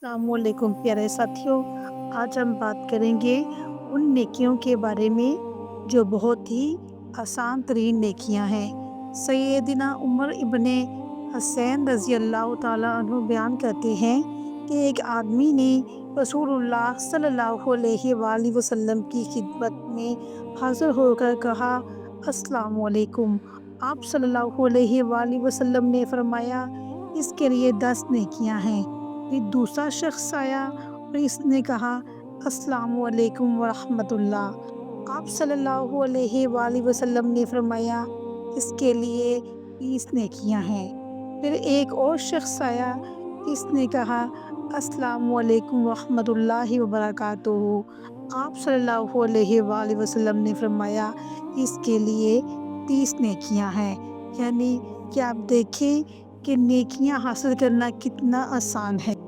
अस्सलामुअलैकुम प्यारे साथियों। आज हम बात करेंगे उन नेकियों के बारे में जो बहुत ही आसान तरीन नेकियां हैं। सैयदना उमर इब्ने हुसैन रज़ी अल्लाह ताला अन्हु बयान करते हैं कि एक आदमी ने रसूलुल्लाह सल्लल्लाहु अलैहि वसल्लम की खिदमत में हाज़िर होकर कहा, अस्सलामुअलैकुम। आप सल्लल्लाहु अलैहि वसल्लम ने फरमाया, इसके लिए 10 नेकियां हैं। फिर दूसरा शख्स आया और इसने कहा, अस्सलामु अलैकुम व रहमतुल्लाह। आप सल्लल्लाहु अलैहि वसल्लम ने फरमाया, इसके लिए 20 नेकियां हैं। फिर एक और शख्स आया, इसने कहा, अस्सलामु अलैकुम व रहमतुल्लाहि व बरकातुहू। आप सल्लल्लाहु अलैहि वसल्लम ने फरमाया, इसके लिए 30 नेकियां हैं। यानी कि आप देखें कि नेकियां हासिल करना कितना आसान है।